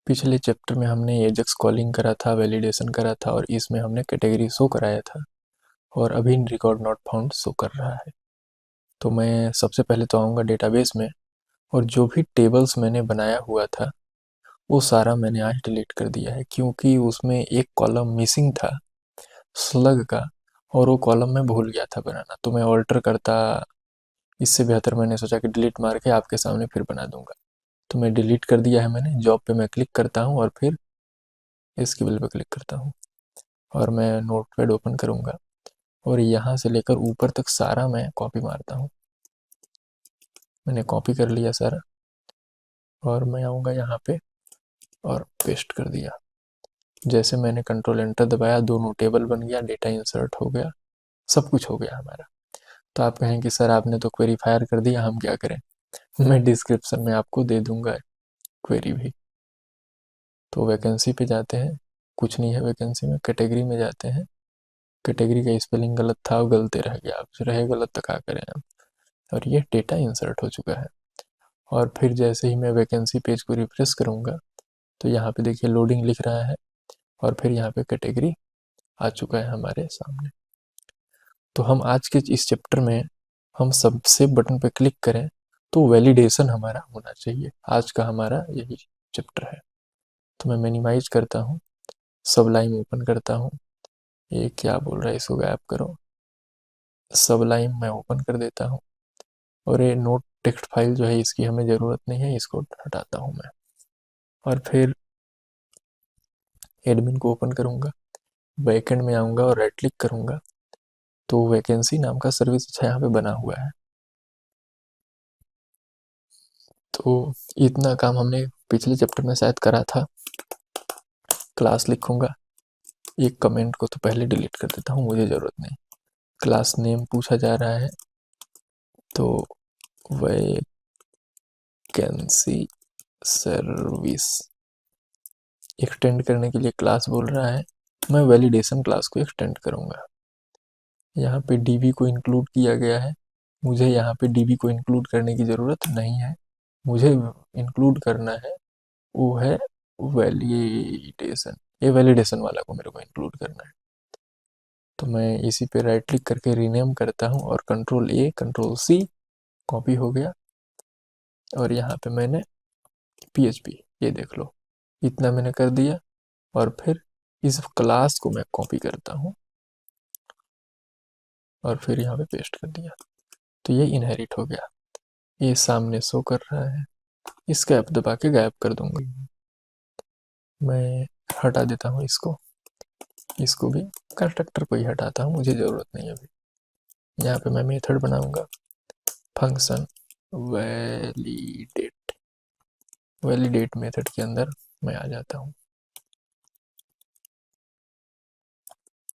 पिछले चैप्टर में हमने एजेक्स कॉलिंग करा था, वैलिडेशन करा था और इसमें हमने कैटेगरी शो कराया था और अभी रिकॉर्ड नॉट फाउंड शो कर रहा है। तो मैं सबसे पहले तो आऊँगा डेटाबेस में और जो भी टेबल्स मैंने बनाया हुआ था वो सारा मैंने आज डिलीट कर दिया है, क्योंकि उसमें एक कॉलम मिसिंग था स्लग का और वो कॉलम मैं भूल गया था बनाना। तो मैं ऑल्टर करता, इससे बेहतर मैंने सोचा कि डिलीट मार के आपके सामने फिर बना दूंगा। तो मैं डिलीट कर दिया है मैंने। जॉब पे मैं क्लिक करता हूँ और फिर एस्केप पे क्लिक करता हूँ और मैं नोटपैड ओपन करूँगा और यहाँ से लेकर ऊपर तक सारा मैं कॉपी मारता हूँ। मैंने कॉपी कर लिया सारा और मैं आऊँगा यहाँ पे और पेस्ट कर दिया। जैसे मैंने कंट्रोल एंटर दबाया, दोनों टेबल बन गया, डेटा इंसर्ट हो गया, सब कुछ हो गया हमारा। तो आप कहें कि सर आपने तो क्वेरी फायर कर दिया, हम क्या करें? मैं डिस्क्रिप्शन में आपको दे दूंगा क्वेरी भी। तो वैकेंसी पे जाते हैं, कुछ नहीं है वैकेंसी में। कैटेगरी में जाते हैं, कैटेगरी का स्पेलिंग गलत था, वो गलती रह गया, अब रहे गलत तो क्या करें हम। और ये डेटा इंसर्ट हो चुका है। और फिर जैसे ही मैं वैकेंसी पेज को रिफ्रेश करूँगा तो यहाँ पे देखिए लोडिंग लिख रहा है और फिर यहाँ पे कैटेगरी आ चुका है हमारे सामने। तो हम आज के इस चैप्टर में हम सबसे बटन पे क्लिक करें तो वैलिडेशन हमारा होना चाहिए। आज का हमारा यही चैप्टर है। तो मैं मिनिमाइज करता हूँ, सबलाइन ओपन करता हूँ। ये क्या बोल रहा है, इसको गायब करो। सबलाइन मैं ओपन कर देता हूँ और ये नोट टेक्स्ट फाइल जो है इसकी हमें ज़रूरत नहीं है, इसको हटाता हूँ मैं। और फिर एडमिन को ओपन करूँगा, बैकएंड में आऊँगा और राइट क्लिक करूँगा तो वैकेंसी नाम का सर्विस अच्छा यहाँ पे बना हुआ है। तो इतना काम हमने पिछले चैप्टर में शायद करा था। क्लास लिखूँगा, एक कमेंट को तो पहले डिलीट कर देता हूँ, मुझे ज़रूरत नहीं। क्लास नेम पूछा जा रहा है तो वैकेंसी सर्विस एक्सटेंड करने के लिए क्लास बोल रहा है, मैं वैलिडेशन क्लास को एक्सटेंड करूँगा। यहाँ पे डीबी को इंक्लूड किया गया है, मुझे यहाँ पे डीबी को इंक्लूड करने की ज़रूरत नहीं है। मुझे इंक्लूड करना है वो है वैलिडेशन, ये वैलिडेशन वाला को मेरे को इंक्लूड करना है। तो मैं इसी पे राइट क्लिक करके रीनेम करता हूँ और control A control C, copy हो गया। और यहाँ पे मैंने PHP, ये देख लो, इतना मैंने कर दिया। और फिर इस क्लास को मैं कॉपी करता हूँ और फिर यहाँ पे पेस्ट कर दिया तो ये इनहेरिट हो गया। ये सामने शो कर रहा है, इसका ऐप दबा के गायब कर दूंगा। मैं हटा देता हूँ इसको भी, कंस्ट्रक्टर को ही हटाता हूँ, मुझे ज़रूरत नहीं है अभी। यहाँ पे मैं मेथड बनाऊंगा, फंक्शन वैलिडेट मेथड के अंदर मैं आ जाता हूँ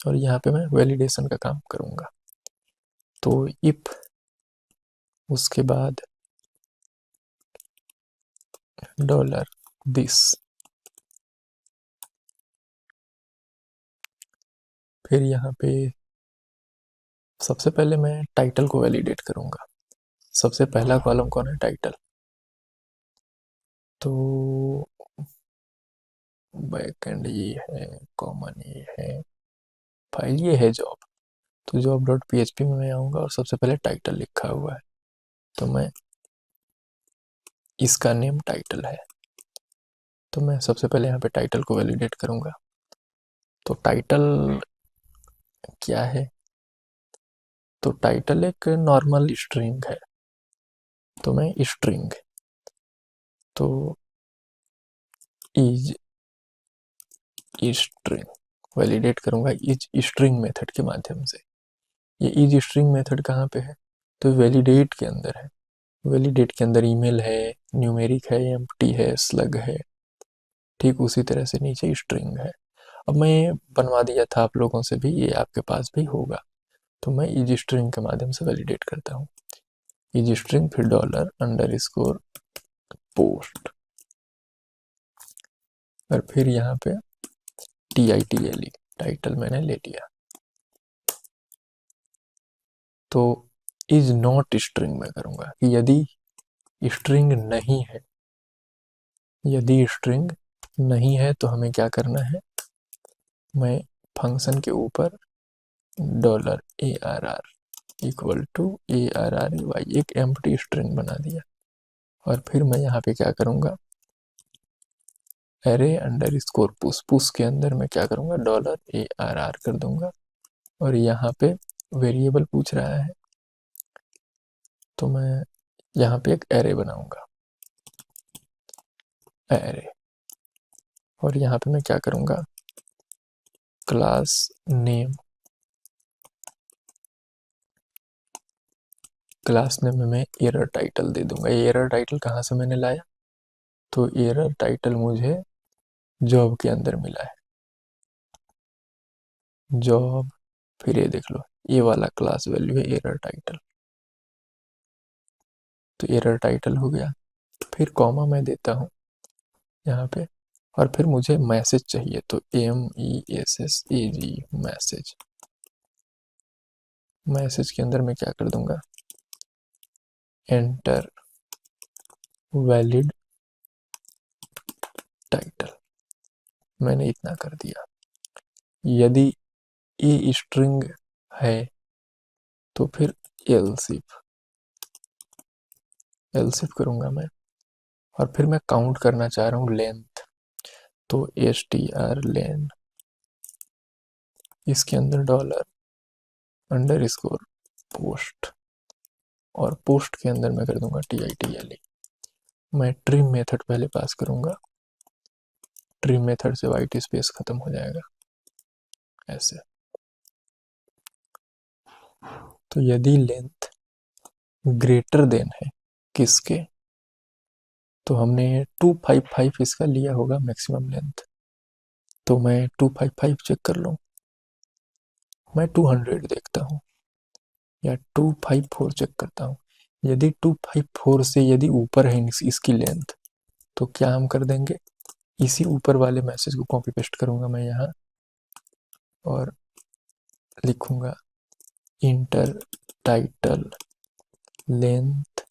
और यहाँ पे मैं वैलिडेशन का काम करूँगा। तो इफ, उसके बाद $this, फिर यहाँ पे सबसे पहले मैं टाइटल को वैलिडेट करूँगा। सबसे पहला कॉलम कौन है? टाइटल। तो बैकएंड ये है, कॉमन ये है, फाइल ये है जॉब। तो job.php में मैं आऊँगा और सबसे पहले टाइटल लिखा हुआ है तो मैं, इसका नेम टाइटल है तो मैं सबसे पहले यहाँ पे टाइटल को वैलिडेट करूँगा। तो टाइटल क्या है? तो टाइटल एक नॉर्मल स्ट्रिंग है तो मैं स्ट्रिंग, तो इज स्ट्रिंग वैलिडेट करूँगा इज स्ट्रिंग मेथड के माध्यम से। ये इज स्ट्रिंग मेथड कहाँ पे है? तो वैलिडेट के अंदर है। वैलिडेट के अंदर ईमेल है, न्यूमेरिक है, एम्प्टी है, स्लग है। ठीक उसी तरह से नीचे स्ट्रिंग है। अब मैं बनवा दिया था आप लोगों से भी, ये आपके पास भी होगा। तो मैं इज स्ट्रिंग के माध्यम से वैलिडेट करता हूँ। इज स्ट्रिंग फिर $_ पोस्ट और फिर यहाँ पे TITLE, टाइटल मैंने ले लिया। तो इज नॉट स्ट्रिंग में करूँगा कि यदि स्ट्रिंग नहीं है, यदि स्ट्रिंग नहीं है तो हमें क्या करना है, मैं फंक्शन के ऊपर $ARR इक्वल टू ARRAY एक एम्प्टी स्ट्रिंग बना दिया। और फिर मैं यहाँ पे क्या करूँगा, array under score push, push के अंदर मैं क्या करूँगा, $ARR कर दूंगा। और यहाँ पे वेरिएबल पूछ रहा है तो मैं यहाँ पे एक एरे बनाऊंगा, एरे। और यहाँ पे मैं क्या करूँगा, क्लास नेम, क्लास नेम में मैं एरर टाइटल दे दूंगा। ये एरर टाइटल कहाँ से मैंने लाया, तो एरर टाइटल मुझे जॉब के अंदर मिला है, जॉब। फिर ये देख लो, ये वाला क्लास वैल्यू है एरर टाइटल, तो एरर टाइटल हो गया। फिर कॉमा मैं देता हूँ यहाँ पे, और फिर मुझे मैसेज चाहिए, तो MESSAG मैसेज। मैसेज के अंदर मैं क्या कर दूंगा, एंटर वैलिड टाइटल, मैंने इतना कर दिया। यदि ये स्ट्रिंग है तो फिर एल्सिफ, एल्सिफ करूंगा मैं। और फिर मैं काउंट करना चाह रहा हूँ लेंथ, तो strlen, इसके अंदर $_ पोस्ट, और पोस्ट के अंदर मैं कर दूंगा TITLE। मैं ट्रिम मेथड पहले पास करूंगा, ट्रिम मेथड से वाइट स्पेस खत्म हो जाएगा ऐसे। तो यदि लेंथ ग्रेटर देन है किसके, तो हमने 255 इसका लिया होगा मैक्सिमम लेंथ, तो मैं 255 चेक कर लूँ, मैं 200 देखता हूँ, या 254 चेक करता हूँ। यदि 254 से यदि ऊपर है इसकी लेंथ, तो क्या हम कर देंगे, इसी ऊपर वाले मैसेज को कॉपी पेस्ट करूंगा मैं यहाँ, और लिखूंगा inter title length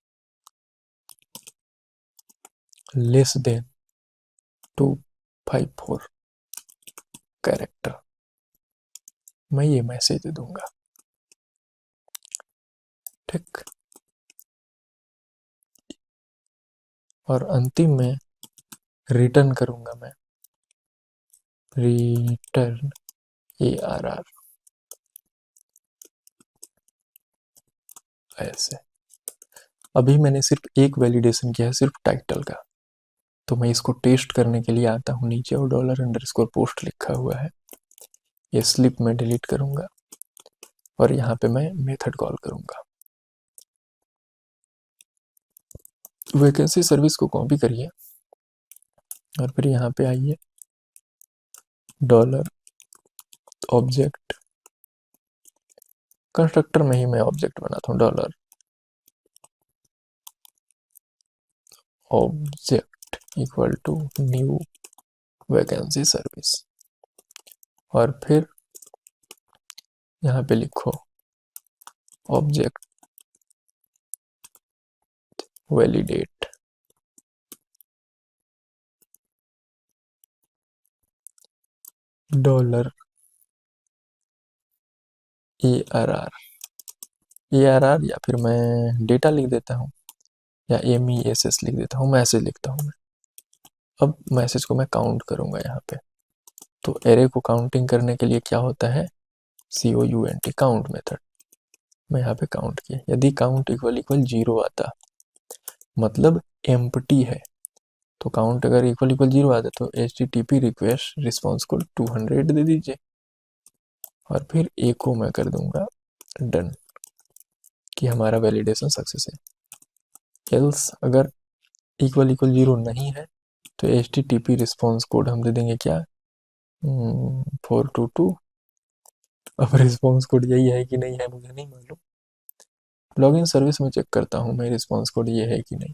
less than 254 character, मैं ये मैसेज दे दूंगा। ठीक, और अंतिम में रिटर्न करूंगा मैं, रिटर्न ARR ऐसे। अभी मैंने सिर्फ एक वैलिडेशन किया है, सिर्फ टाइटल का, तो मैं इसको टेस्ट करने के लिए आता हूँ नीचे, और $_पोस्ट लिखा हुआ है, ये स्लिप में डिलीट करूंगा, और यहाँ पे मैं मेथड कॉल करूंगा। वैकेंसी सर्विस को कॉपी करिए, और फिर यहाँ पे आइए, $ऑब्जेक्ट, कंस्ट्रक्टर में ही मैं ऑब्जेक्ट बनाता हूँ, $object equal to new vacancy service. और फिर यहाँ पे लिखो ऑब्जेक्ट वैलिडेट, $ARR, या फिर मैं डेटा लिख देता हूँ, या MESS लिख देता हूँ, मैसेज लिखता हूँ मैं। अब मैसेज को मैं काउंट करूंगा यहाँ पे, तो एरे को काउंटिंग करने के लिए क्या होता है, COUNT, काउंट मेथड। मैं यहाँ पे काउंट किया, यदि काउंट इक्वल इक्वल 0 आता, मतलब एम्प्टी है, तो काउंट अगर इक्वल इक्वल 0 आता तो HTTP रिक्वेस्ट रिस्पॉन्स को 200 दे दीजिए, और फिर ए को मैं कर दूंगा डन, कि हमारा वैलिडेशन सक्सेस है। एल्स अगर इक्वल इक्वल 0 नहीं है, तो HTTP रिस्पॉन्स कोड हम दे देंगे क्या, 422। अब रिस्पॉन्स कोड यही है कि नहीं है मुझे नहीं मालूम, लॉगिन सर्विस में चेक करता हूँ मैं रिस्पॉन्स कोड ये है कि नहीं,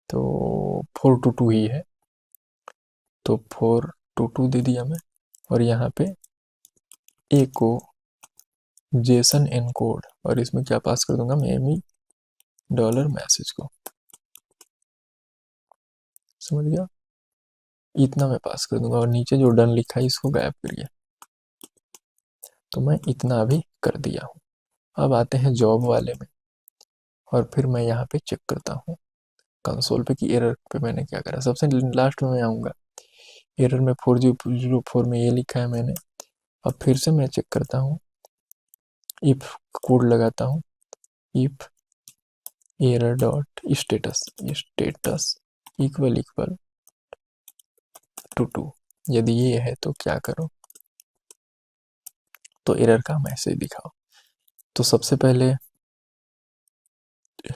तो 422 ही है, तो 422 दे दिया मैं। और यहाँ पे ए को जेसन एनकोड, और इसमें क्या पास कर दूंगा मैं, $मैसेज को, समझ गया। इतना मैं पास कर दूंगा और नीचे जो डन लिखा है इसको गायब करिए। तो मैं इतना अभी कर दिया हूँ। अब आते हैं जॉब वाले में और फिर मैं यहाँ पे चेक करता हूँ कंसोल पे कि एरर पे मैंने क्या करा। सबसे लास्ट में मैं आऊँगा, एरर में 4004 में ये लिखा है मैंने। अब फिर से मैं चेक करता हूँ, इफ कोड लगाता हूँ, if error dot status, status equal equal to, यदि ये है तो क्या करो, तो एरर का मैसेज दिखाओ। तो सबसे पहले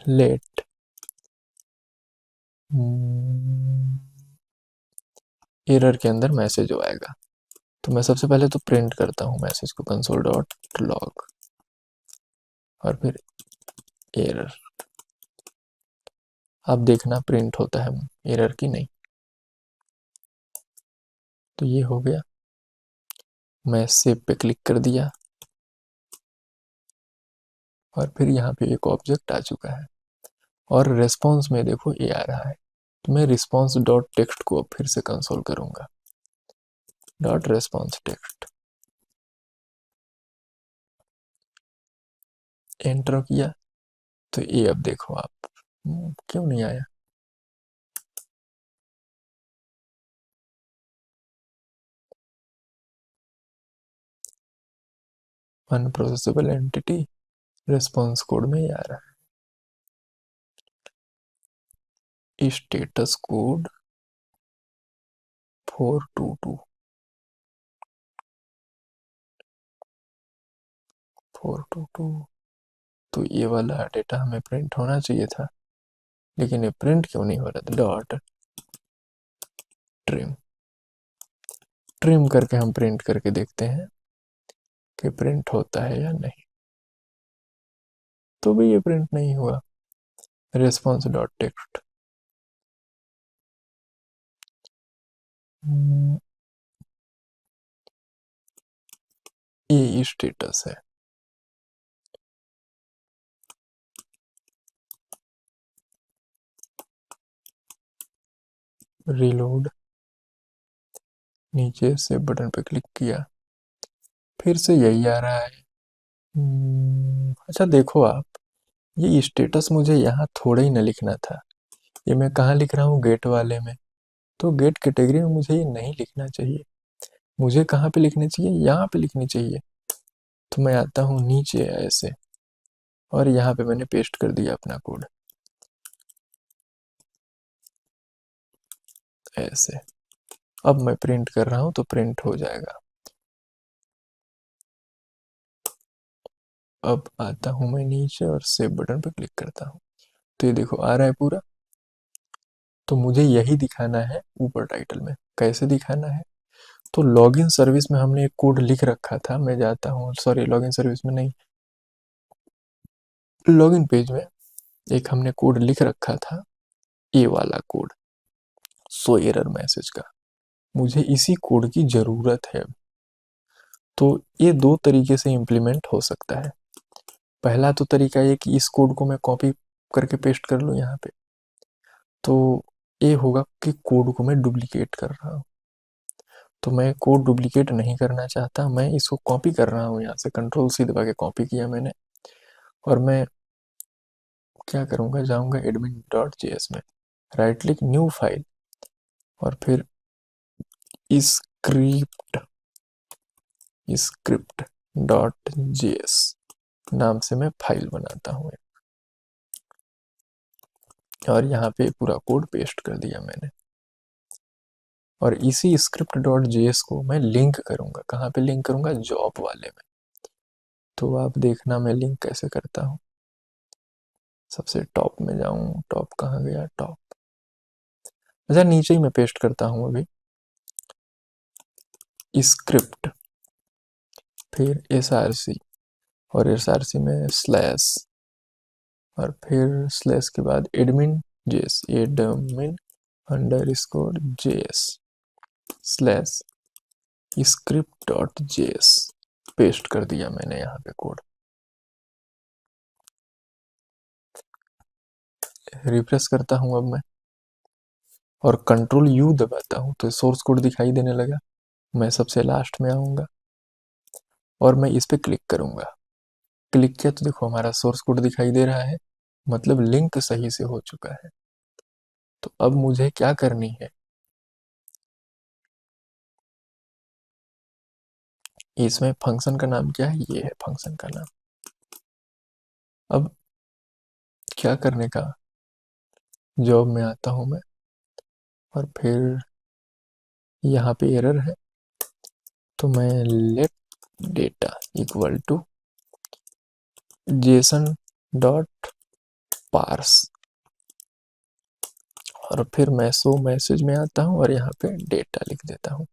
लेट एरर के अंदर मैसेज जो आएगा, तो मैं सबसे पहले तो प्रिंट करता हूँ मैसेज को, कंसोल डॉट लॉग और फिर एरर। अब देखना प्रिंट होता है एरर की नहीं। तो ये हो गया, मैं सेव पे क्लिक कर दिया और फिर यहाँ पे एक ऑब्जेक्ट आ चुका है और रेस्पॉन्स में देखो ये आ रहा है। तो मैं रिस्पॉन्स डॉट टेक्स्ट को अब फिर से कंसोल करूंगा, डॉट रेस्पॉन्स टेक्स्ट, एंटर किया। तो ये अब देखो आप, क्यों नहीं आया, अनप्रोसेसेबल एंटिटी रेस्पॉन्स कोड में ही आ रहा है, स्टेटस कोड 422 422। तो ये वाला डेटा हमें प्रिंट होना चाहिए था, लेकिन ये प्रिंट क्यों नहीं हो रहा था। डॉट ट्रिम, ट्रिम करके हम प्रिंट करके देखते हैं कि प्रिंट होता है या नहीं। तो भी ये प्रिंट नहीं हुआ। रेस्पॉन्स डॉट टेक्स्ट, ये स्टेटस है। रीलोड, नीचे से बटन पे क्लिक किया, फिर से यही आ रहा है। अच्छा देखो आप, ये स्टेटस मुझे यहाँ थोड़ा ही ना लिखना था, ये मैं कहाँ लिख रहा हूँ, गेट वाले में। तो गेट कैटेगरी में मुझे ये नहीं लिखना चाहिए, मुझे कहाँ पे लिखनी चाहिए, यहाँ पे लिखनी चाहिए। तो मैं आता हूँ नीचे ऐसे और यहाँ पे मैंने पेस्ट कर दिया अपना कोड ऐसे। अब मैं प्रिंट कर रहा हूँ तो प्रिंट हो जाएगा। अब आता हूँ मैं नीचे और सेव बटन पे क्लिक करता हूँ, तो ये देखो आ रहा है पूरा। तो मुझे यही दिखाना है ऊपर टाइटल में। कैसे दिखाना है, तो लॉगिन सर्विस में हमने एक कोड लिख रखा था, मैं जाता हूँ, सॉरी लॉगिन सर्विस में नहीं, लॉगिन पेज में एक हमने कोड लिख रखा था, ये वाला कोड, सो एरर मैसेज का। मुझे इसी कोड की ज़रूरत है। तो ये दो तरीके से इम्प्लीमेंट हो सकता है। पहला तो तरीका ये कि इस कोड को मैं कॉपी करके पेस्ट कर लूँ यहाँ पे, तो ये होगा कि कोड को मैं डुप्लीकेट कर रहा हूँ। तो मैं कोड डुप्लीकेट नहीं करना चाहता, मैं इसको कॉपी कर रहा हूँ, यहाँ से कंट्रोल सी दबा के कॉपी किया मैंने। और मैं क्या करूँगा, जाऊँगा एडमिन डॉट जेएस में, राइट क्लिक न्यू फाइल और फिर स्क्रिप्ट, स्क्रिप्ट डॉट जेएस नाम से मैं फाइल बनाता हूँ और यहाँ पे पूरा कोड पेस्ट कर दिया मैंने। और इसी स्क्रिप्ट डॉट जेएस को मैं लिंक करूँगा, कहाँ पे लिंक करूँगा, जॉब वाले में। तो आप देखना मैं लिंक कैसे करता हूँ। सबसे टॉप में जाऊँ, टॉप कहाँ गया, टॉप, अच्छा नीचे ही मैं पेस्ट करता हूँ अभी, स्क्रिप्ट फिर एसआरसी और एसआरसी में स्लैश और फिर स्लैश के बाद admin JS, admin under score JS slash script dot JS paste कर दिया मैंने यहाँ पे कोड। रिफ्रेश करता हूँ अब मैं, और कंट्रोल यू दबाता हूँ तो सोर्स कोड दिखाई देने लगा। मैं सबसे लास्ट में आऊँगा और मैं इस पर क्लिक करूँगा। क्लिक किया तो देखो हमारा सोर्स कोड दिखाई दे रहा है, मतलब लिंक सही से हो चुका है। तो अब मुझे क्या करनी है, इसमें फंक्शन का नाम क्या है, ये है फंक्शन का नाम। अब क्या करने का, जॉब में आता हूँ मैं और फिर यहाँ पे एरर है तो मैं let data equal to JSON dot parse और फिर मैं शो मैसेज में आता हूँ और यहाँ पे डेटा लिख देता हूँ।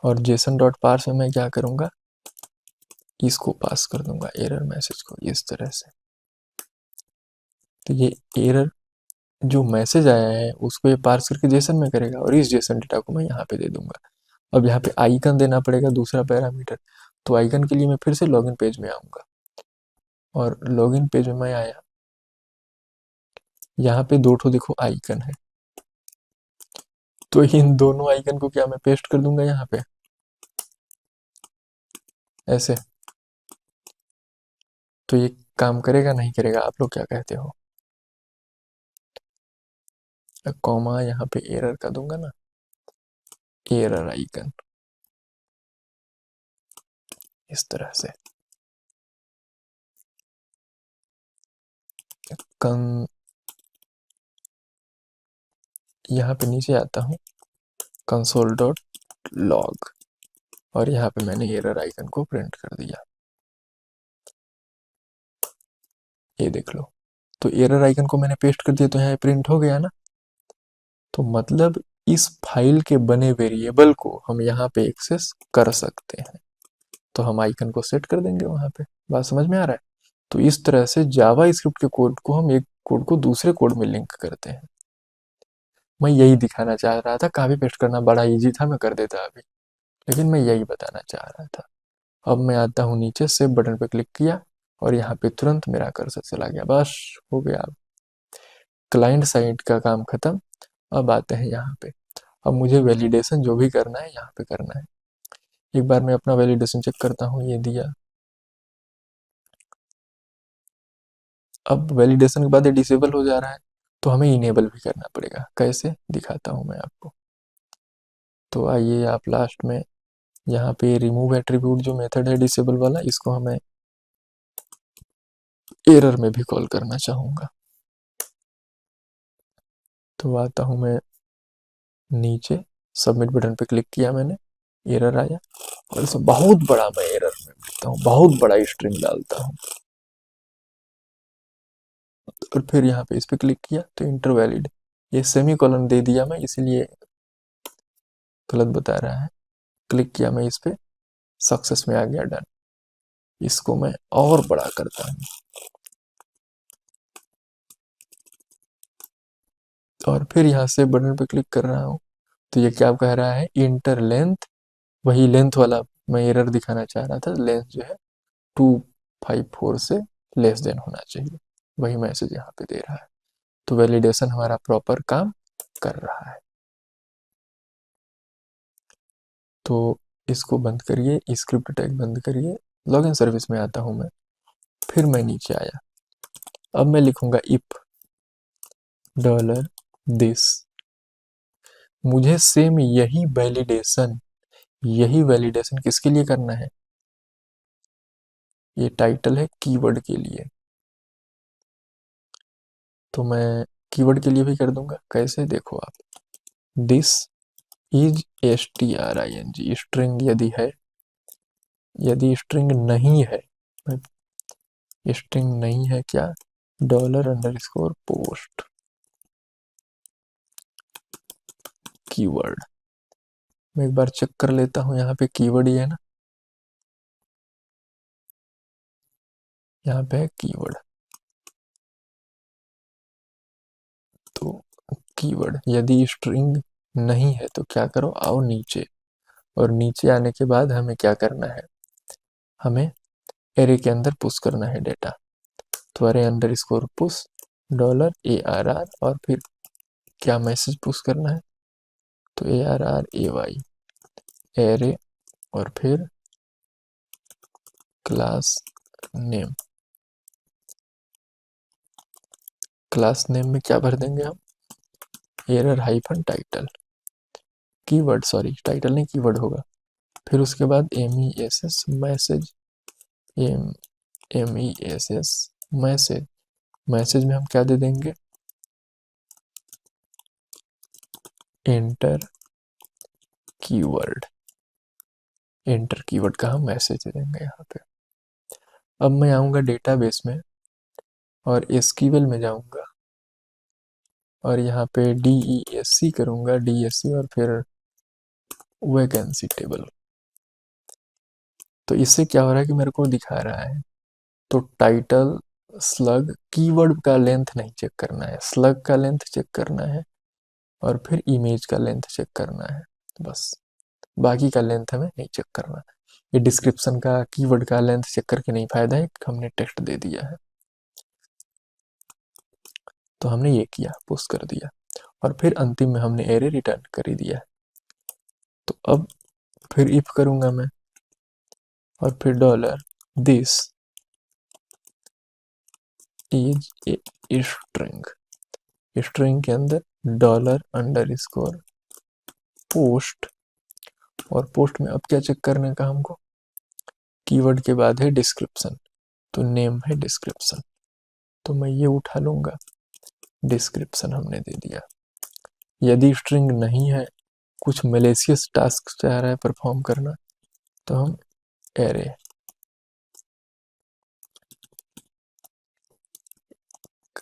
और जेसन डॉट पार्स में मैं क्या करूँगा, इसको पास कर दूंगा एरर मैसेज को इस तरह से। तो ये एरर जो मैसेज आया है उसको ये पार्स करके जेसन में करेगा और इस जेसन डेटा को मैं यहाँ पे दे दूंगा। अब यहाँ पे आइकन देना पड़ेगा दूसरा पैरामीटर, तो आइकन के लिए मैं फिर से लॉगिन पेज में आऊँगा और लॉगिन पेज में मैं आया, यहाँ पे दो ठो देखो आइकन है, तो इन दोनों आइकन को क्या मैं पेस्ट कर दूंगा यहाँ पे ऐसे। तो ये काम करेगा नहीं करेगा, आप लोग क्या कहते हो। कॉमा यहाँ पे एरर का दूंगा ना, एरर आइकन इस तरह से। कं यहाँ पे नीचे आता हूँ कंसोल डॉट लॉग और यहाँ पे मैंने एरर आइकन को प्रिंट कर दिया, ये देख लो। तो एरर आइकन को मैंने पेस्ट कर दिया तो यहाँ प्रिंट हो गया ना। तो मतलब इस फाइल के बने वेरिएबल को हम यहाँ पे एक्सेस कर सकते हैं, तो हम आइकन को सेट कर देंगे वहाँ पे। बात समझ में आ रहा है। तो इस तरह से जावा स्क्रिप्ट के कोड को हम एक कोड को दूसरे कोड में लिंक करते हैं। मैं यही दिखाना चाह रहा था, कॉपी पेस्ट करना बड़ा इजी था, मैं कर देता अभी, लेकिन मैं यही बताना चाह रहा था। अब मैं आता हूँ नीचे, सेव बटन पे क्लिक किया और यहाँ पे तुरंत मेरा कर्सर चला गया, बस हो गया। अब क्लाइंट साइड का काम खत्म। अब आते हैं यहाँ पे, अब मुझे वैलिडेशन जो भी करना है यहाँ पे करना है। एक बार मैं अपना वैलिडेशन चेक करता हूँ, ये दिया। अब वैलिडेशन के बाद ये डिसेबल हो जा रहा है, तो हमें इनेबल भी करना पड़ेगा। कैसे दिखाता हूँ मैं आपको। तो आइए आप लास्ट में यहाँ पे रिमूव एट्रीब्यूट जो मेथड है डिसेबल वाला, इसको हमें एरर में भी कॉल करना चाहूँगा। तो आता हूँ मैं नीचे, सबमिट बटन पे क्लिक किया मैंने, एरर आया और इसमें बहुत बड़ा मैं एरर में देता हूँ, बहुत बड़ा स्ट्रिंग डालता हूँ और फिर यहाँ पे इस पे क्लिक किया तो इंटर वैलिड, ये सेमी कॉलन दे दिया मैं इसीलिए गलत बता रहा है। क्लिक किया मैं इस पे, सक्सेस में आ गया, डन। इसको मैं और बड़ा करता हूँ और फिर यहाँ से बटन पे क्लिक कर रहा हूँ। तो ये क्या कह रहा है, इंटर लेंथ, वही लेंथ वाला मैं एरर दिखाना चाह रहा था। लेंथ जो है 254 से लेस देन होना चाहिए, वही मैसेज यहाँ पे दे रहा है। तो वैलिडेशन हमारा प्रॉपर काम कर रहा है। तो इसको बंद करिए, स्क्रिप्ट टैग बंद करिए, लॉगिन सर्विस में आता हूँ मैं। फिर मैं नीचे आया, अब मैं लिखूंगा इफ डॉलर दिस। मुझे सेम यही वैलिडेशन किसके लिए करना है, ये टाइटल है कीवर्ड के लिए, तो मैं कीवर्ड के लिए भी कर दूंगा। कैसे देखो आप, दिस इज string, स्ट्रिंग यदि है, यदि स्ट्रिंग नहीं है, स्ट्रिंग नहीं है क्या, डॉलर अंडरस्कोर पोस्ट कीवर्ड। मैं एक बार चेक कर लेता हूँ, यहाँ पे कीवर्ड ही है ना, यहाँ पे है कीवर्ड। तो कीवर्ड, यदि स्ट्रिंग नहीं है तो क्या करो, आओ नीचे, और नीचे आने के बाद हमें क्या करना है, हमें एरे के अंदर पुश करना है डेटा। तो अरे under score push dollar ARR और फिर क्या मैसेज पुश करना है, तो ARRAY एरे और फिर क्लास नेम। क्लास नेम में क्या भर देंगे हम, error hyphen title, keyword, sorry title नहीं कीवर्ड होगा। फिर उसके बाद MESS message, MESS message, message में हम क्या दे देंगे, एंटर कीवर्ड, एंटर कीवर्ड का हम मैसेज दे देंगे यहाँ पे। अब मैं आऊँगा डेटाबेस में और एसक्यूएल में जाऊँगा और यहाँ पे DESC करूँगा, DESC और फिर वैकेंसी टेबल। तो इससे क्या हो रहा है कि मेरे को दिखा रहा है, तो टाइटल स्लग, कीवर्ड का लेंथ नहीं चेक करना है, स्लग का लेंथ चेक करना है और फिर इमेज का लेंथ चेक करना है, बस बाकी का लेंथ हमें नहीं चेक करना। ये डिस्क्रिप्शन का कीवर्ड का लेंथ चेक करके नहीं फायदा है, हमने टेक्स्ट दे दिया है। तो हमने ये किया, पुश कर दिया और फिर अंतिम में हमने एरे रिटर्न कर ही दिया। तो अब फिर इफ करूंगा मैं और फिर dollar this is a string, string के अंदर डॉलर अंडर स्कोर पोस्ट, और पोस्ट में अब क्या चेक करने का हमको, कीवर्ड के बाद है डिस्क्रिप्शन, तो नेम है डिस्क्रिप्शन, तो मैं ये उठा लूंगा, डिस्क्रिप्शन हमने दे दिया। यदि स्ट्रिंग नहीं है, कुछ मलेशियस टास्क चाह रहा है परफॉर्म करना, तो हम एरे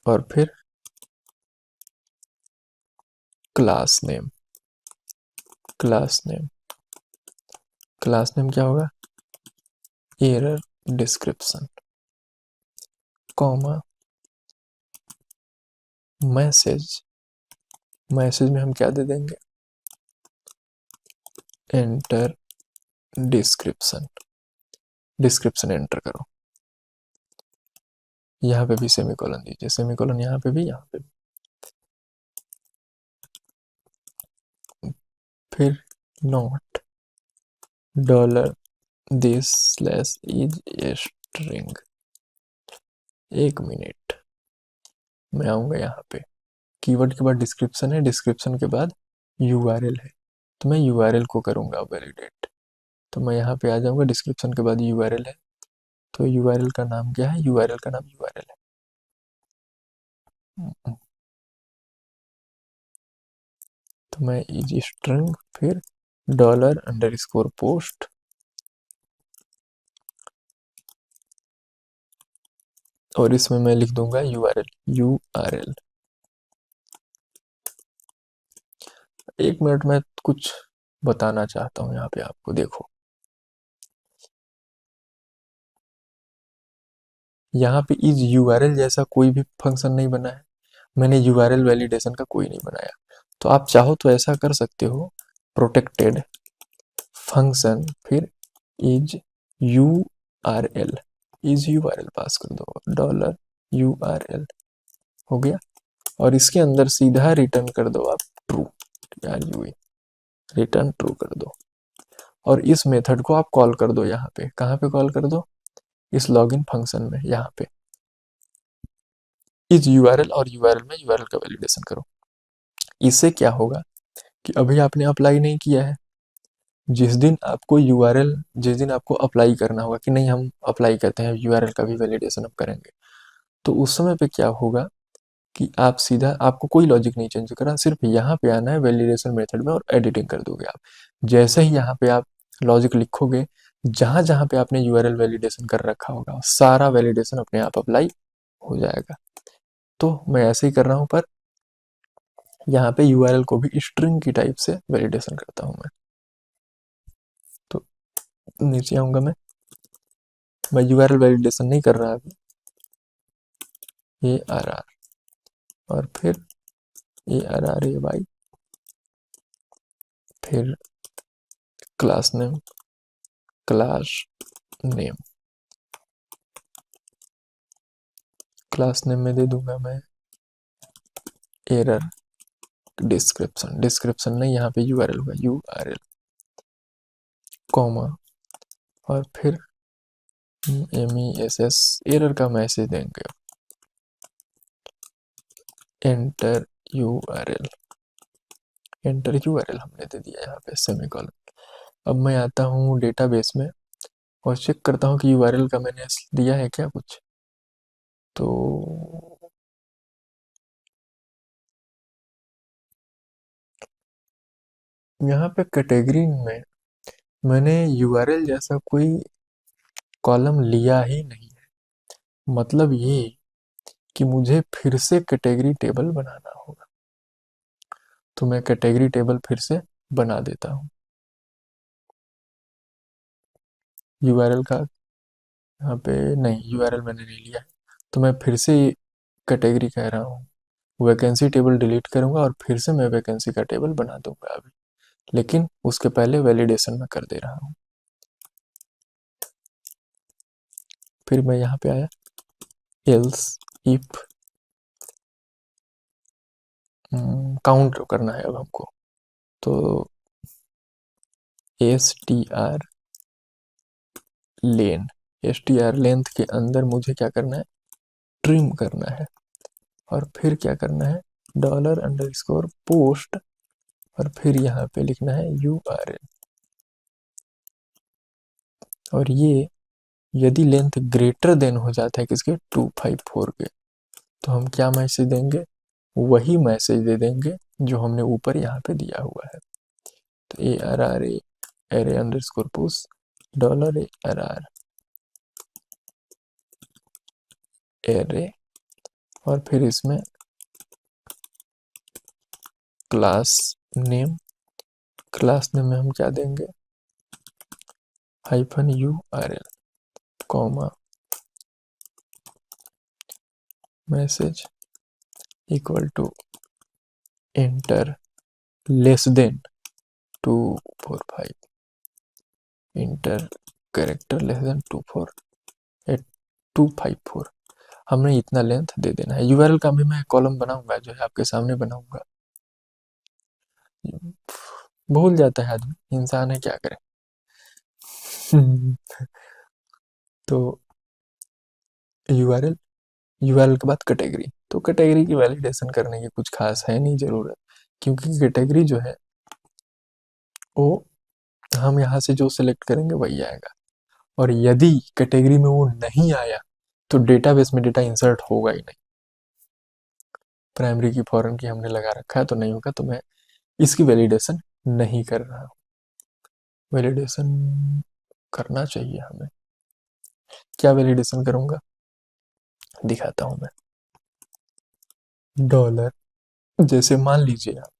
और फिर class name, class name, class name क्या होगा, error description, comma message, message में हम क्या दे देंगे, एंटर डिस्क्रिप्शन, डिस्क्रिप्शन एंटर करो। यहाँ पे भी सेमीकोलन दीजिए, सेमीकोलन यहाँ पे भी, यहाँ पे भी। फिर not dollar this slash is a string. एक मिनट, मैं आऊंगा यहाँ पे, कीवर्ड के बाद डिस्क्रिप्शन है, डिस्क्रिप्शन के बाद URL है, तो मैं URL को करूंगा वैलिडेट। तो मैं यहाँ पे आ जाऊंगा, डिस्क्रिप्शन के बाद URL है, तो URL का नाम क्या है, URL का नाम URL है। तो मैं इज स्ट्रिंग फिर डॉलर अंडर स्कोर पोस्ट, और इसमें मैं लिख दूंगा URL। एक मिनट में कुछ बताना चाहता हूँ यहाँ पे आपको, देखो यहाँ पे इज URL जैसा कोई भी फंक्शन नहीं बना है, मैंने URL वैलिडेशन का कोई नहीं बनाया। तो आप चाहो तो ऐसा कर सकते हो, प्रोटेक्टेड फंक्शन फिर इज URL, इज URL पास कर दो, डॉलर URL हो गया, और इसके अंदर सीधा रिटर्न कर दो आप ट्रू, रिटर्न ट्रू कर दो, और इस मेथड को आप कॉल कर दो, यहाँ पे कहाँ पे कॉल कर दो, इस लॉगिन फंक्शन में, यहाँ पे इस URL और URL में URL का वैलिडेशन करो। इससे क्या होगा कि अभी आपने अप्लाई नहीं किया है, जिस दिन आपको URL, जिस दिन आपको अप्लाई करना होगा कि नहीं हम अप्लाई करते हैं URL का भी वैलिडेशन अब करेंगे, तो उस समय पे क्या होगा कि आप सीधा, आपको कोई लॉजिक नहीं चेंज करना, सिर्फ यहाँ पे आना है वैलिडेशन मेथड में और एडिटिंग कर दोगे आप। जैसे ही यहाँ पे आप लॉजिक लिखोगे, जहां जहां पे आपने URL वैलिडेशन कर रखा होगा, सारा वैलिडेशन अपने आप अप्लाई हो जाएगा। तो मैं ऐसे ही कर रहा हूँ, पर यहाँ पे URL को भी स्ट्रिंग की टाइप से वैलिडेशन करता हूँ मैं। तो नीचे आऊंगा मैं URL वैलिडेशन नहीं कर रहा अभी, ARR और फिर ARRAY, फिर class name, class name, class name में दे दूंगा मैं एरर डिस्क्रिप्शन, डिस्क्रिप्शन नहीं, यहाँ पे यूआरएल होगा, यूआरएल कॉमा और फिर MESS एरर का मैसेज देंगे, एंटर यूआरएल, एंटर यूआरएल हमने दे दिया यहाँ पे सेमीकोलन। अब मैं आता हूँ डेटाबेस में और चेक करता हूँ कि यूआरएल का मैंने दिया है क्या कुछ। तो यहाँ पे कैटेगरी में मैंने यूआरएल जैसा कोई कॉलम लिया ही नहीं है, मतलब ये कि मुझे फिर से कैटेगरी टेबल बनाना होगा। तो मैं कैटेगरी टेबल फिर से बना देता हूँ। यूआरएल का यहाँ पे नहीं, यूआरएल मैंने नहीं लिया है, तो मैं फिर से कैटेगरी कह रहा हूँ, वैकेंसी टेबल डिलीट करूँगा और फिर से मैं वैकेंसी का टेबल बना दूंगा अभी, लेकिन उसके पहले वैलिडेशन में कर दे रहा हूँ। फिर मैं यहाँ पे आया, एल्स इफ काउंट करना है अब हमको, तो str लेन, str लेंथ के अंदर मुझे क्या करना है, ट्रिम करना है, और फिर क्या करना है, $_पोस्ट और फिर यहाँ पे लिखना है URL। और ये यदि लेंथ ग्रेटर देन हो जाता है किसके, 254 के, तो हम क्या मैसेज देंगे, वही मैसेज दे देंगे जो हमने ऊपर यहाँ पे दिया हुआ है। तो ARR array_push $ARR array और फिर इसमें क्लास नेम, क्लास नेम में हम क्या देंगे, -URL comma message equal to enter less than 245, enter character less than 254, हमने इतना लेंथ दे देना है। यूआरएल का भी मैं कॉलम बनाऊंगा, जो है आपके सामने बनाऊंगा, भूल जाता है आदमी, इंसान है क्या करे। तो यूआरएल, यूआरएल के बाद कैटेगरी, तो कैटेगरी की वैलिडेशन करने की कुछ खास है नहीं ज़रूरत, क्योंकि कैटेगरी जो है वो हम यहाँ से जो सिलेक्ट करेंगे वही आएगा, और यदि कैटेगरी में वो नहीं आया तो डेटाबेस में डेटा इंसर्ट होगा ही नहीं। प्राइमरी की फॉरेन की हमने लगा रखा है तो नहीं होगा, तो मैं इसकी वैलिडेशन नहीं कर रहा हूँ। वैलिडेशन करना चाहिए हमें, क्या वैलिडेशन करूँगा दिखाता हूँ मैं। डॉलर, जैसे मान लीजिए आप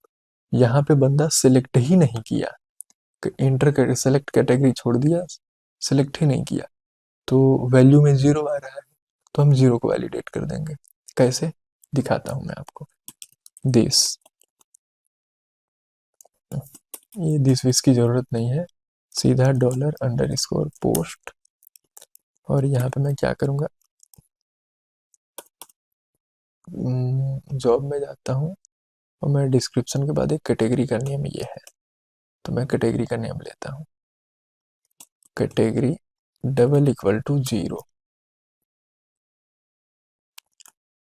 यहाँ पे बंदा सिलेक्ट ही नहीं किया, इंटर कर सेलेक्ट कैटेगरी छोड़ दिया, सिलेक्ट ही नहीं किया, तो वैल्यू में 0 आ रहा है, तो हम 0 को वैलिडेट कर देंगे। कैसे दिखाता हूँ मैं आपको, दिस, ये दिस विस की ज़रूरत नहीं है, सीधा $_पोस्ट और यहाँ पे मैं क्या करूँगा, जॉब में जाता हूँ और मैं डिस्क्रिप्शन के बाद एक कैटेगरी का नेम ये है, तो मैं कैटेगरी का नेम लेता हूँ, कैटेगरी $=0,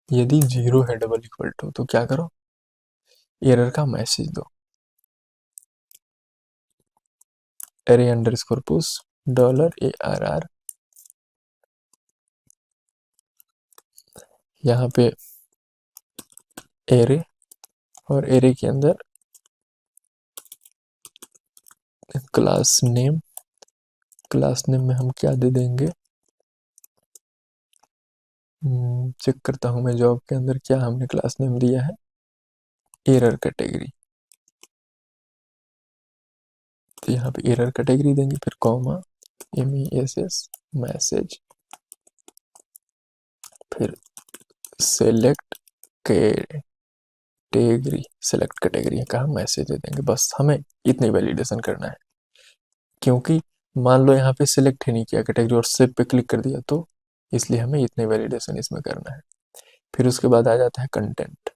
यदि 0 है $= तो क्या करो, एरर का मैसेज दो, array_push $ARR, यहाँ पे एरे और एरे के अंदर क्लास नेम, क्लास नेम में हम क्या दे देंगे, चेक करता हूँ मैं जॉब के अंदर क्या हमने क्लास नेम दिया है, एरर कैटेगरी, तो यहाँ पे एरर कैटेगरी देंगे, फिर कॉमा MESS मैसेज, फिर सेलेक्ट कैटेगरी, सेलेक्ट कैटेगरी का हम मैसेज दे देंगे, बस हमें इतनी वैलिडेशन करना है। क्योंकि मान लो यहाँ पे सिलेक्ट ही नहीं किया कैटेगरी और सेव पे क्लिक कर दिया, तो इसलिए हमें इतने वैलिडेशन इसमें करना है। फिर उसके बाद आ जाता है कंटेंट,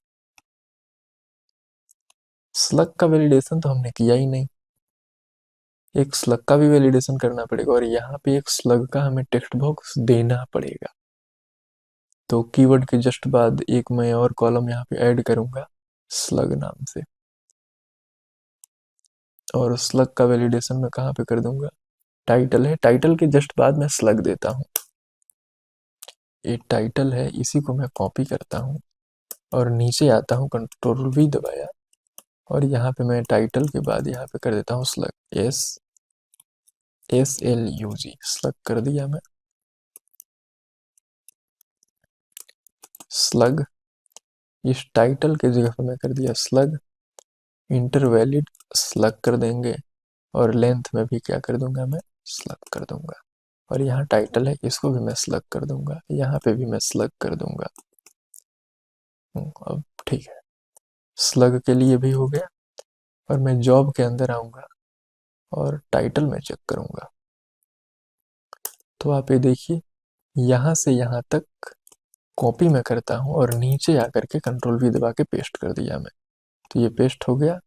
स्लग का वैलिडेशन तो हमने किया ही नहीं, एक स्लग का भी वैलिडेशन करना पड़ेगा और यहाँ पे एक स्लग का हमें टेक्स्ट बॉक्स देना पड़ेगा। तो कीवर्ड के जस्ट बाद एक मैं और कॉलम यहाँ पे ऐड करूंगा स्लग नाम से, और स्लग का वैलिडेशन मैं कहाँ पे कर दूंगा, टाइटल है, टाइटल के जस्ट बाद मैं स्लग देता हूँ। ये टाइटल है, इसी को मैं कॉपी करता हूँ और नीचे आता हूँ, कंट्रोल वी दबाया और यहाँ पे मैं टाइटल के बाद यहाँ पे कर देता हूँ स्लग, SLUG स्लग कर दिया मैं। स्लग इस टाइटल के जगह पर मैं कर दिया स्लग, इंटर वैलिड स्लग कर देंगे और लेंथ में भी क्या कर दूंगा मैं, स्लग कर दूंगा। और यहाँ टाइटल है, इसको भी मैं स्लग कर दूंगा, यहाँ पे भी मैं स्लग कर दूंगा। अब ठीक है, स्लग के लिए भी हो गया। और मैं जॉब के अंदर आऊंगा और टाइटल में चेक करूंगा, तो आप ये देखिए यहाँ से यहाँ तक कॉपी में करता हूँ और नीचे आकर के कंट्रोल वी दबा के पेस्ट कर दिया मैं, तो ये पेस्ट हो गया।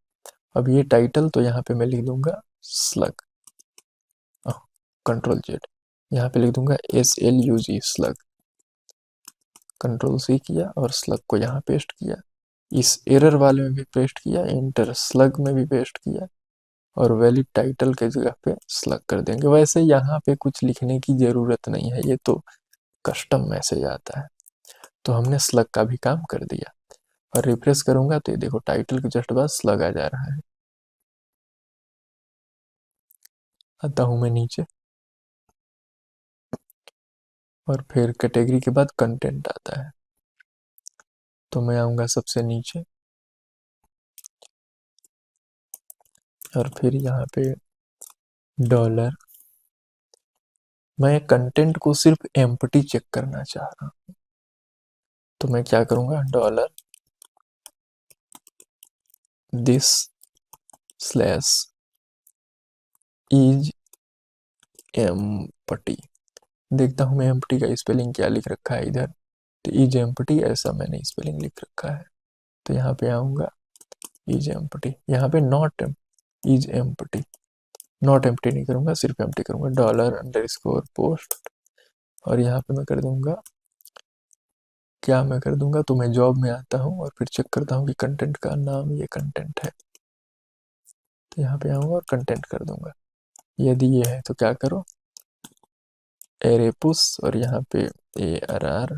अब ये टाइटल तो यहाँ पे मैं लिख दूंगा स्लग, कंट्रोल जेड, यहाँ पे लिख दूंगा SLUG स्लग, कंट्रोल सी किया और स्लग को यहाँ पेस्ट किया, इस एरर वाले में भी पेस्ट किया, इंटर स्लग में भी पेस्ट किया और वैलिड टाइटल के जगह पे स्लग कर देंगे। वैसे यहाँ पे कुछ लिखने की जरूरत नहीं है, ये तो कस्टम मैसेज आता है। तो हमने स्लग का भी काम कर दिया और रिफ्रेश करूंगा तो ये देखो टाइटल के जस्ट बाद स्लग आ जा रहा है। आता हूं मैं नीचे और फिर कैटेगरी के बाद कंटेंट आता है, तो मैं आऊंगा सबसे नीचे और फिर यहाँ पे डॉलर, मैं कंटेंट को सिर्फ एम्प्टी चेक करना चाह रहा हूँ, तो मैं क्या करूंगा, dollar this slash is empty, देखता हूँ मैं एम्प्टी का स्पेलिंग क्या लिख रखा है इधर, तो इज एम्प्टी ऐसा मैंने स्पेलिंग लिख रखा है। तो यहाँ पे आऊंगा इज एम्प्टी, यहाँ पे not is empty, not empty नहीं करूंगा, सिर्फ एम्प्टी करूंगा, डॉलर अंडरस्कोर पोस्ट और यहाँ पे मैं कर दूंगा, क्या मैं कर दूंगा, तो मैं जॉब में आता हूँ और फिर चेक करता हूँ कि कंटेंट का नाम ये कंटेंट है, तो यहाँ पे आऊंगा और कंटेंट कर दूंगा। यदि ये है तो क्या करो, एरे पुश और यहाँ पे ARR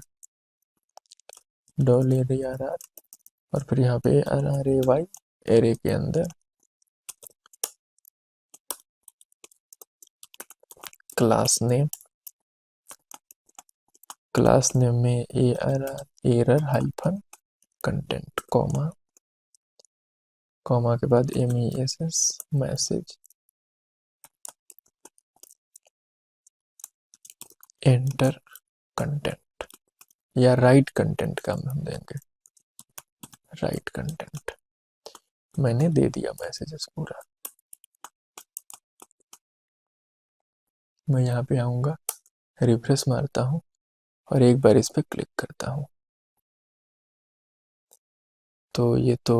$ARR और फिर यहाँ पे RRAY एरे के अंदर क्लास नेम, क्लास नेम में ARR error hyphen content comma, comma के बाद MESS मैसेज एंटर कंटेंट, या राइट कंटेंट का हम देंगे, राइट कंटेंट मैंने दे दिया मैसेजेस पूरा। मैं यहाँ पे आऊँगा, रिफ्रेश मारता हूँ और एक बार इस पर क्लिक करता हूँ, तो ये तो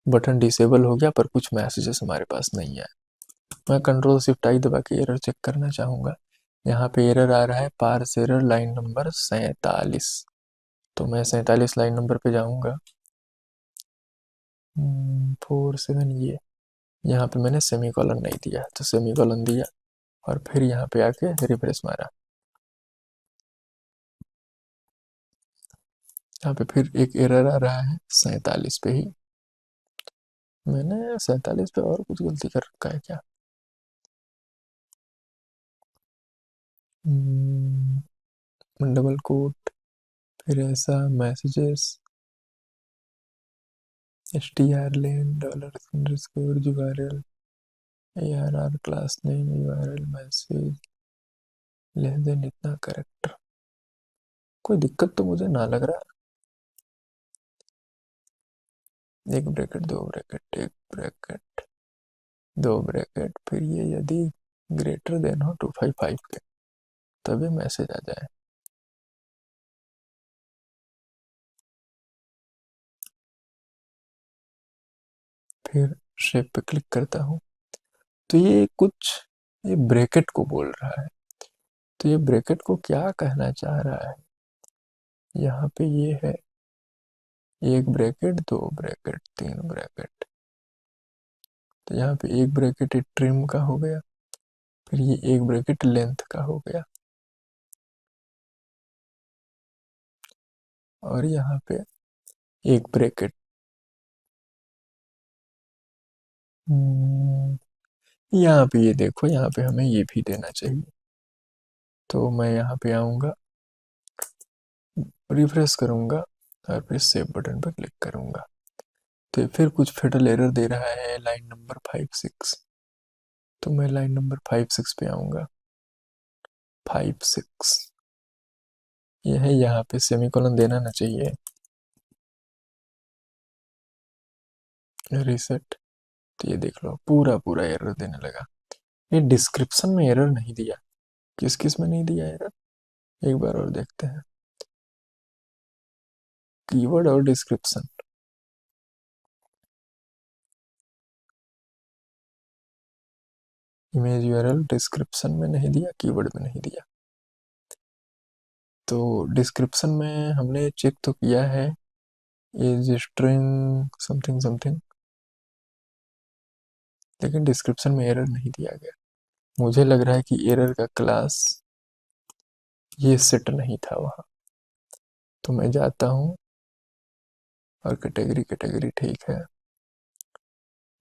बटन डिसेबल हो गया पर कुछ मैसेजेस हमारे पास नहीं है। मैं कंट्रोल शिफ्ट आई दबा के एरर चेक करना चाहूँगा, यहाँ पे एरर आ रहा है पार्स एरर लाइन नंबर 47, तो मैं 47 लाइन नंबर पे जाऊँगा, 47 ये, यहाँ पे मैंने सेमी कॉलन नहीं दिया तो सेमी कॉलन दिया और फिर यहाँ पे आके रिफ्रेश मारा, यहाँ पे फिर एक एरर आ रहा है 47 पे ही, मैंने 47 पे और कुछ गलती कर रखा है क्या, डबल कोट, फिर ऐसा messages str len dollar underscore URL ARR class name URL message less than इतना करेक्टर, कोई दिक्कत तो मुझे ना लग रहा, एक ब्रैकेट दो ब्रैकेट एक ब्रैकेट दो ब्रैकेट, फिर ये यदि ग्रेटर देन हो 255 के तभी मैसेज आ जाए। फिर शेप पे क्लिक करता हूँ तो ये ब्रैकेट को बोल रहा है। तो ये ब्रैकेट को क्या कहना चाह रहा है, यहाँ पे ये है 1 ब्रैकेट 2 ब्रैकेट 3 ब्रैकेट। तो यहाँ पे 1 ब्रैकेट ट्रिम का हो गया, फिर ये 1 ब्रैकेट लेंथ का हो गया, और यहाँ पे 1 ब्रैकेट यहाँ पे ये देखो, यहाँ पे हमें ये भी देना चाहिए। तो मैं यहाँ पे आऊँगा, रिफ्रेश करूँगा और फिर सेव बटन पर क्लिक करूँगा। तो फिर कुछ फेटल एरर दे रहा है, लाइन नंबर 5-6। तो मैं लाइन नंबर 5-6 पे आऊँगा, 5-6 ये है, यहाँ पे सेमीकोलन देना ना चाहिए। रीसेट। तो ये देख लो पूरा पूरा एरर देने लगा। ये डिस्क्रिप्शन में एरर नहीं दिया, किस किस में नहीं दिया एरर, एक बार और देखते हैं। कीवर्ड और डिस्क्रिप्शन, इमेज यूआरएल डिस्क्रिप्शन में नहीं दिया, कीवर्ड में नहीं दिया। तो डिस्क्रिप्शन में हमने चेक तो किया है, इज स्ट्रिंग समथिंग समथिंग, लेकिन डिस्क्रिप्शन में एरर नहीं दिया गया। मुझे लग रहा है कि एरर का क्लास ये सेट नहीं था वहाँ। तो मैं जाता हूँ और कैटेगरी कैटेगरी ठीक है,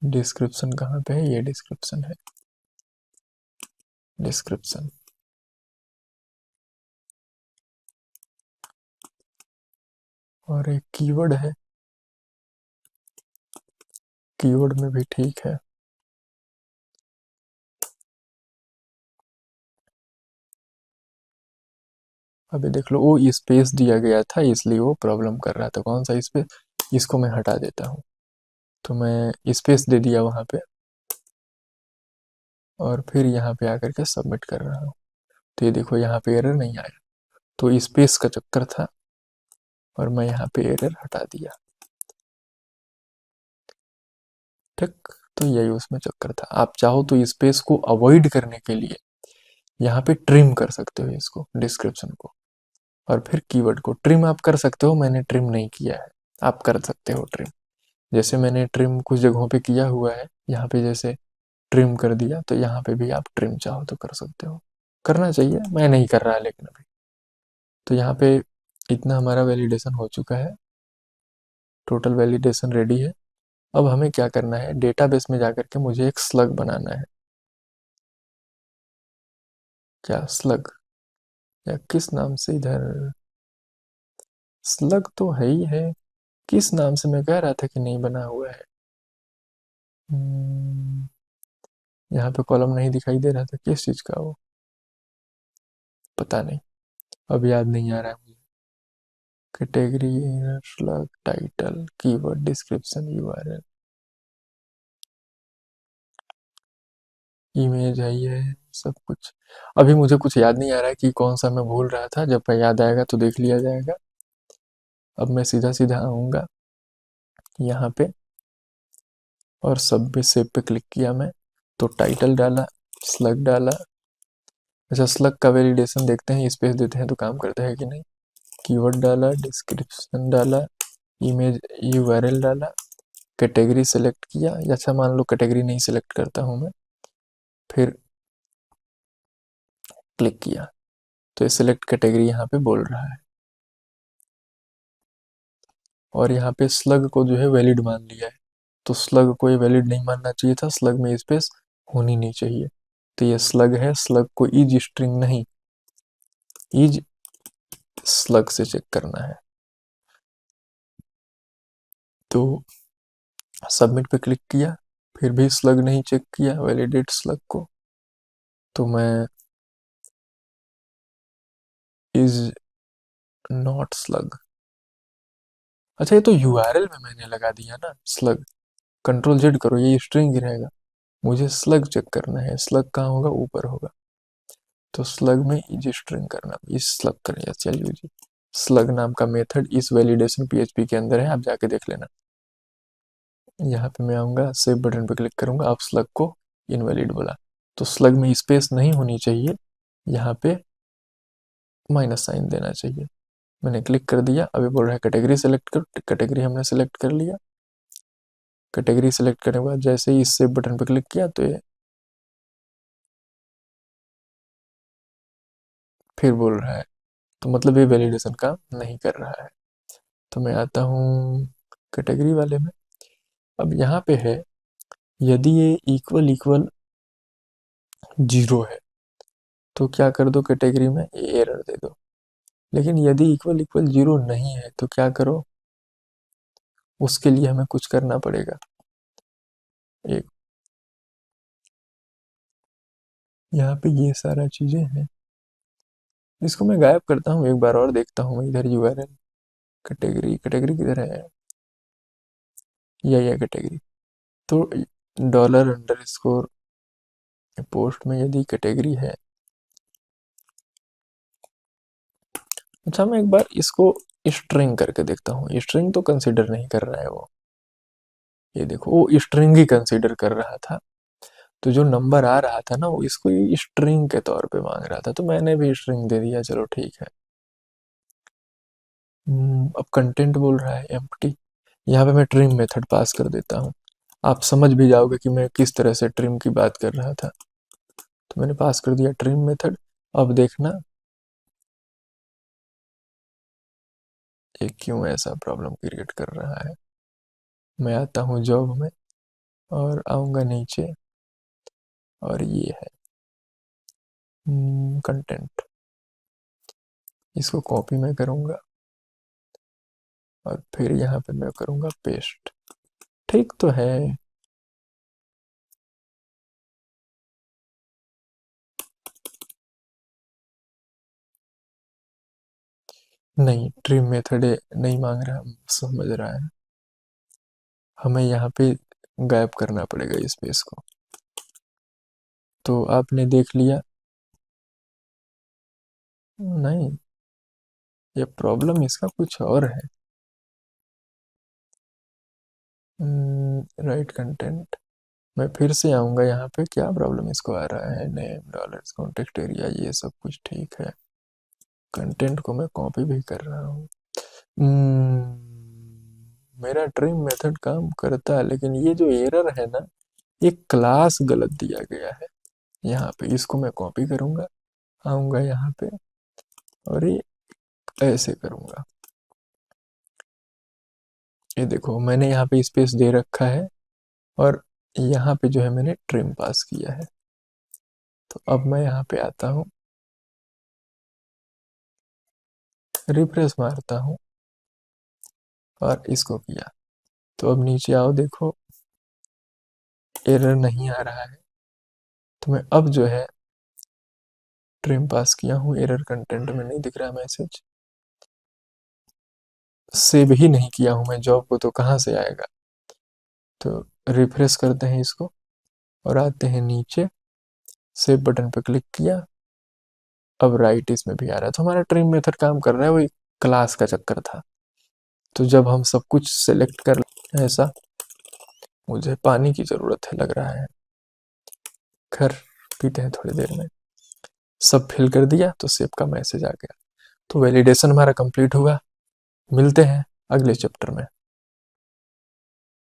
डिस्क्रिप्शन कहाँ पे है, ये डिस्क्रिप्शन है, डिस्क्रिप्शन और एक कीवर्ड है, कीवर्ड में भी ठीक है। अभी देख लो, वो स्पेस दिया गया था इसलिए वो प्रॉब्लम कर रहा था। कौन सा स्पेस, इसको मैं हटा देता हूँ। तो मैं स्पेस दे दिया वहाँ पे, और फिर यहाँ पे आकर के सबमिट कर रहा हूँ। तो ये देखो यहाँ पे एरर नहीं आया, तो स्पेस का चक्कर था और मैं यहाँ पे एरर हटा दिया। ठीक, तो यही उसमें चक्कर था। आप चाहो तो स्पेस को अवॉइड करने के लिए यहाँ पे ट्रिम कर सकते हो इसको, डिस्क्रिप्शन को, और फिर कीवर्ड को ट्रिम आप कर सकते हो। मैंने ट्रिम नहीं किया है, आप कर सकते हो ट्रिम। जैसे मैंने ट्रिम कुछ जगहों पे किया हुआ है, यहाँ पे जैसे ट्रिम कर दिया, तो यहाँ पे भी आप ट्रिम चाहो तो कर सकते हो, करना चाहिए, मैं नहीं कर रहा लेकिन अभी। तो यहाँ पे इतना हमारा वैलिडेशन हो चुका है, टोटल वैलिडेशन रेडी है। अब हमें क्या करना है, डेटाबेस में जाकर के मुझे एक स्लग बनाना है। क्या स्लग, या किस नाम से, इधर स्लग तो है ही है, किस नाम से मैं कह रहा था कि नहीं बना हुआ है। यहाँ पे कॉलम नहीं दिखाई दे रहा था, किस चीज का वो, पता नहीं, अब याद नहीं आ रहा है मुझे। Category, slug, title, keyword, description, URL, image है, ये है सब कुछ। अभी मुझे कुछ याद नहीं आ रहा है कि कौन सा मैं भूल रहा था, जब याद आएगा तो देख लिया जाएगा। अब मैं सीधा सीधा आऊँगा यहाँ पे, और सब में सेव पे क्लिक किया मैं, तो टाइटल डाला, स्लग डाला। अच्छा, स्लग का वैलिडेशन देखते हैं, स्पेस देते हैं तो काम करता है कि नहीं। कीवर्ड डाला, डिस्क्रिप्शन डाला, इमेज यूआरएल डाला, कैटेगरी सेलेक्ट किया। अच्छा, मान लो कैटेगरी नहीं सेलेक्ट करता हूँ मैं, फिर क्लिक किया तो ये सिलेक्ट कैटेगरी यहाँ पे बोल रहा है, और यहाँ पे स्लग को जो है वैलिड मान लिया है। तो स्लग को ये वैलिड नहीं मानना चाहिए था, स्लग में स्पेस होनी नहीं चाहिए। तो ये स्लग है, स्लग को इज स्ट्रिंग नहीं, इज स्लग से चेक करना है। तो सबमिट पे क्लिक किया, फिर भी स्लग नहीं चेक किया, वैलिडेट स्लग को। तो मैं इज नॉट स्लग, अच्छा ये तो यूआरएल में मैंने लगा दिया ना स्लग। कंट्रोल जेड करो, ये स्ट्रिंग ही रहेगा। मुझे स्लग चेक करना है, स्लग कहाँ होगा, ऊपर होगा। तो स्लग में इज स्ट्रिंग करना, इस स्लग करिए, चलिए जी। स्लग नाम का मेथड इस वैलिडेशन पीएचपी के अंदर है, आप जाके देख लेना। यहाँ पे मैं आऊँगा, सेव बटन पे क्लिक करूँगा, अब स्लग को इनवैलिड बोला, तो स्लग में स्पेस नहीं होनी चाहिए, यहाँ पे माइनस साइन देना चाहिए। मैंने क्लिक कर दिया, अभी बोल रहा है कैटेगरी सेलेक्ट कर, कैटेगरी हमने सेलेक्ट कर लिया। कैटेगरी सेलेक्ट करने के बाद जैसे ही इस सेव बटन पे क्लिक किया तो ये फिर बोल रहा है, तो मतलब ये वैलिडेशन काम नहीं कर रहा है। तो मैं आता हूँ कैटेगरी वाले में। अब यहाँ पे है, यदि ये इक्वल इक्वल जीरो है तो क्या कर दो, कैटेगरी में एरर दे दो। लेकिन यदि इक्वल इक्वल जीरो नहीं है तो क्या करो, उसके लिए हमें कुछ करना पड़ेगा। एक यहाँ पे ये सारा चीजें हैं, इसको मैं गायब करता हूँ, एक बार और देखता हूँ इधर यूआरएल। कैटेगरी, कैटेगरी किधर है, यह कैटेगरी। तो डॉलर अंडर स्कोर पोस्ट में यदि कैटेगरी है, अच्छा मैं एक बार इसको स्ट्रिंग करके देखता हूँ। स्ट्रिंग तो कंसीडर नहीं कर रहा है वो, ये देखो वो स्ट्रिंग ही कंसीडर कर रहा था। तो जो नंबर आ रहा था ना, वो इसको स्ट्रिंग के तौर पे मांग रहा था, तो मैंने भी स्ट्रिंग दे दिया, चलो ठीक है। अब कंटेंट बोल रहा है एम्प्टी, यहाँ पे मैं ट्रिम मेथड पास कर देता हूँ। आप समझ भी जाओगे कि मैं किस तरह से ट्रिम की बात कर रहा था। तो मैंने पास कर दिया ट्रिम मेथड। अब देखना ये क्यों ऐसा प्रॉब्लम क्रिएट कर रहा है। मैं आता हूँ जॉब में और आऊँगा नीचे, और ये है कंटेंट, इसको कॉपी मैं करूँगा और फिर यहाँ पे मैं करूँगा पेस्ट। ठीक तो है। नहीं, ट्रिम मेथड नहीं मांग रहा, समझ रहा है। हमें यहाँ पे गायब करना पड़ेगा स्पेस को। तो आपने देख लिया, नहीं ये प्रॉब्लम इसका कुछ और है। राइट कंटेंट, मैं फिर से आऊँगा यहाँ पे, क्या प्रॉब्लम इसको आ रहा है। नेम, डॉलर्स, कॉन्टेक्स्ट एरिया, ये सब कुछ ठीक है। कंटेंट को मैं कॉपी भी कर रहा हूँ। मेरा ट्रिम मेथड काम करता है, लेकिन ये जो एरर है ना, ये क्लास गलत दिया गया है। यहाँ पे इसको मैं कॉपी करूँगा, आऊँगा यहाँ पे और ये ऐसे करूँगा। ये देखो मैंने यहाँ पे स्पेस दे रखा है और यहाँ पे जो है मैंने ट्रिम पास किया है। तो अब मैं यहाँ पे आता हूँ, रिफ्रेश मारता हूँ और इसको किया, तो अब नीचे आओ, देखो एरर नहीं आ रहा है। तो मैं अब जो है ट्रिम पास किया हूँ, एरर कंटेंट में नहीं दिख रहा मैसेज। सेव ही नहीं किया हूँ मैं जॉब को, तो कहाँ से आएगा। तो रिफ्रेश करते हैं इसको और आते हैं नीचे, सेव बटन पर क्लिक किया, अब राइट इसमें भी आ रहा है। तो हमारा ट्रिम मेथड काम कर रहा है, वही क्लास का चक्कर था। तो जब हम सब कुछ सेलेक्ट कर, ऐसा मुझे पानी की ज़रूरत है लग रहा है, खैर पीते हैं थोड़ी देर में। सब फिल कर दिया तो सेव का मैसेज आ गया। तो वैलिडेशन हमारा कंप्लीट हुआ। मिलते हैं अगले चैप्टर में।